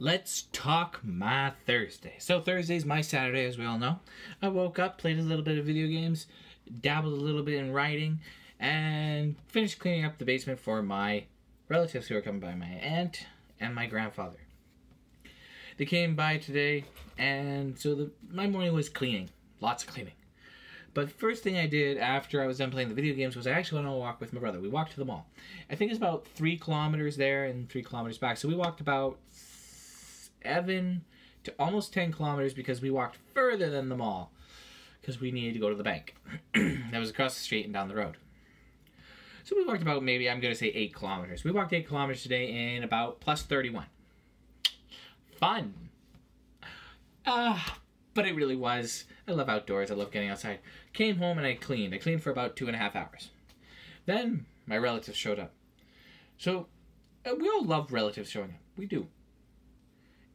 Let's talk my Thursday. So Thursday's my Saturday, as we all know. I woke up, played a little bit of video games, dabbled a little bit in writing, and finished cleaning up the basement for my relatives who are coming by, my aunt and my grandfather. They came by today, and so my morning was cleaning. Lots of cleaning. But the first thing I did after I was done playing the video games was I actually went on a walk with my brother. We walked to the mall. I think it's about 3 kilometers there and 3 kilometers back. So we walked about 7 to almost 10 kilometers because we walked further than the mall because we needed to go to the bank. That was across the street and down the road. So we walked about, maybe I'm going to say 8 kilometers. We walked 8 kilometers today in about plus 31. Fun. But it really was. I love outdoors. I love getting outside. Came home and I cleaned. I cleaned for about 2.5 hours. Then my relatives showed up. So we all love relatives showing up. We do.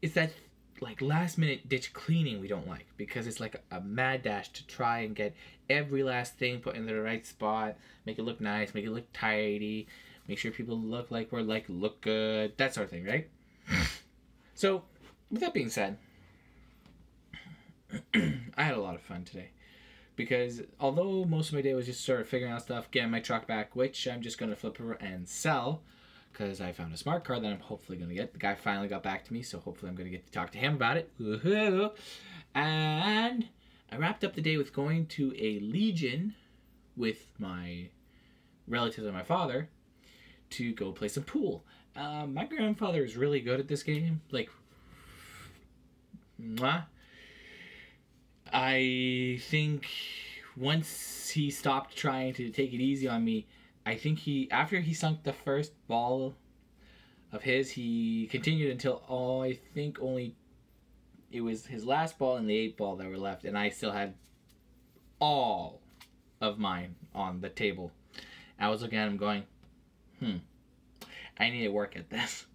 It's that like last minute ditch cleaning we don't like because it's like a mad dash to try and get every last thing put in the right spot, make it look nice, make it look tidy, make sure people look like we're like look good, that sort of thing, right? So with that being said, I had a lot of fun today because although most of my day was just sort of figuring out stuff, getting my truck back, which I'm just going to flip over and sell because I found a smart car that I'm hopefully going to get. The guy finally got back to me, so hopefully I'm going to get to talk to him about it. Woohoo! And I wrapped up the day with going to a Legion with my relatives and my father to go play some pool. My grandfather is really good at this game. Like, mwah. I think once he stopped trying to take it easy on me, I think after he sunk the first ball of his, he continued until I think only it was his last ball and the 8 ball that were left, and I still had all of mine on the table. I was looking at him going, I need to work at this.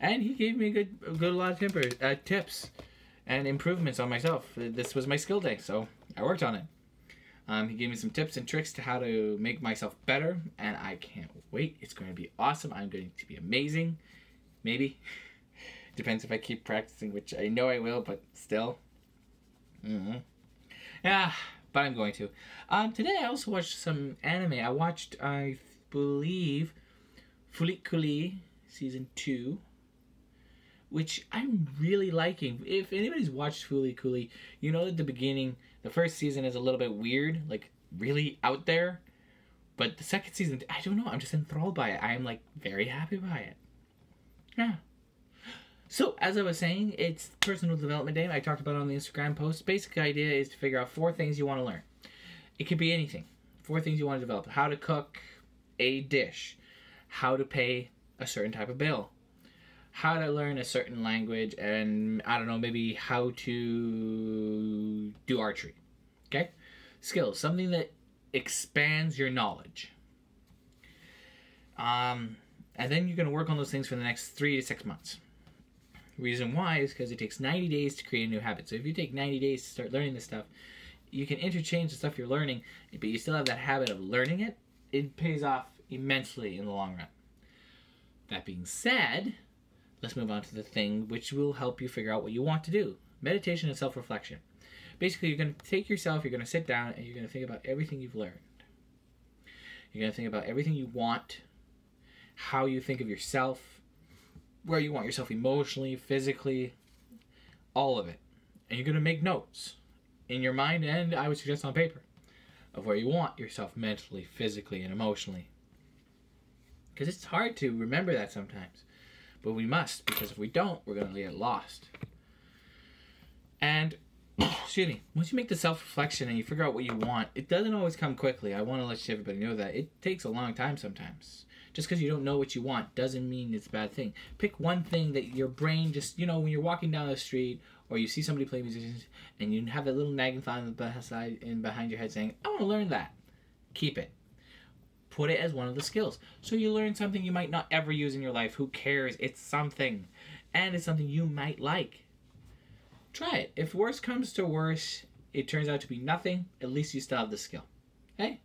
And he gave me a good lot of tips and improvements on myself. This was my skill day, so I worked on it. He gave me some tips and tricks to how to make myself better, and I can't wait. It's going to be awesome. I'm going to be amazing. Maybe. Depends if I keep practicing, which I know I will, but still. Yeah, but I'm going to. Today I also watched some anime. I watched, I believe, Fooly Cooly Season 2. Which I'm really liking. If anybody's watched Fooly Cooly, you know that the beginning, the first season is a little bit weird, like really out there. But the second season, I don't know, I'm just enthralled by it. I'm like very happy by it. Yeah. So, as I was saying, it's personal development day. I talked about it on the Instagram post. Basic idea is to figure out 4 things you want to learn. It could be anything. 4 things you want to develop. How to cook a dish. How to pay a certain type of bill. How to learn a certain language, and I don't know, maybe how to do archery. Okay? Skills. Something that expands your knowledge. And then you're going to work on those things for the next 3 to 6 months. Reason why is because it takes 90 days to create a new habit. So if you take 90 days to start learning this stuff, you can interchange the stuff you're learning, but you still have that habit of learning it. It pays off immensely in the long run. That being said, let's move on to the thing which will help you figure out what you want to do. Meditation and self-reflection. Basically, you're going to take yourself, you're going to sit down, and you're going to think about everything you've learned. You're going to think about everything you want, how you think of yourself, where you want yourself emotionally, physically, all of it. And you're going to make notes in your mind, and I would suggest on paper, of where you want yourself mentally, physically, and emotionally. Because it's hard to remember that sometimes. But we must, because if we don't, we're going to get lost. And, excuse me, once you make the self-reflection and you figure out what you want, it doesn't always come quickly. I want to let everybody know that. It takes a long time sometimes. Just because you don't know what you want doesn't mean it's a bad thing. Pick one thing that your brain just, you know, when you're walking down the street or you see somebody play musicians and you have that little nagging thought behind your head saying, I want to learn that. Keep it. Put it as one of the skills. So you learn something you might not ever use in your life. Who cares? It's something. And it's something you might like. Try it. If worse comes to worse, it turns out to be nothing, at least you still have the skill. Okay?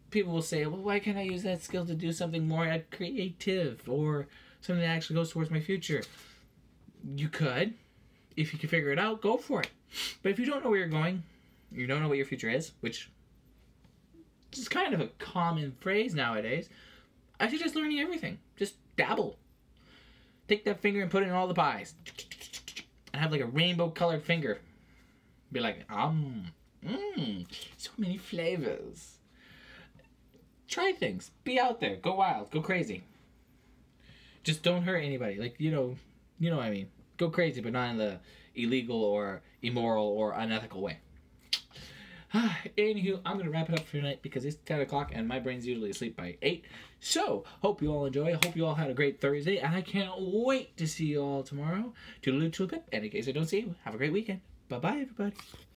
People will say, well, why can't I use that skill to do something more creative or something that actually goes towards my future. You could. If you can figure it out, go for it. But if you don't know where you're going, you don't know what your future is, which is kind of a common phrase nowadays, I suggest learning everything. Just dabble. Take that finger and put it in all the pies. And have like a rainbow colored finger. Be like, so many flavors. Try things. Be out there. Go wild. Go crazy. Just don't hurt anybody. Like, you know what I mean. Go crazy, but not in the illegal or immoral or unethical way. Anywho, I'm going to wrap it up for tonight because it's 10 o'clock and my brain's usually asleep by 8. So, hope you all enjoy. I hope you all had a great Thursday. And I can't wait to see you all tomorrow. Toodaloo, toodle pip. And in case I don't see you, have a great weekend. Bye-bye, everybody.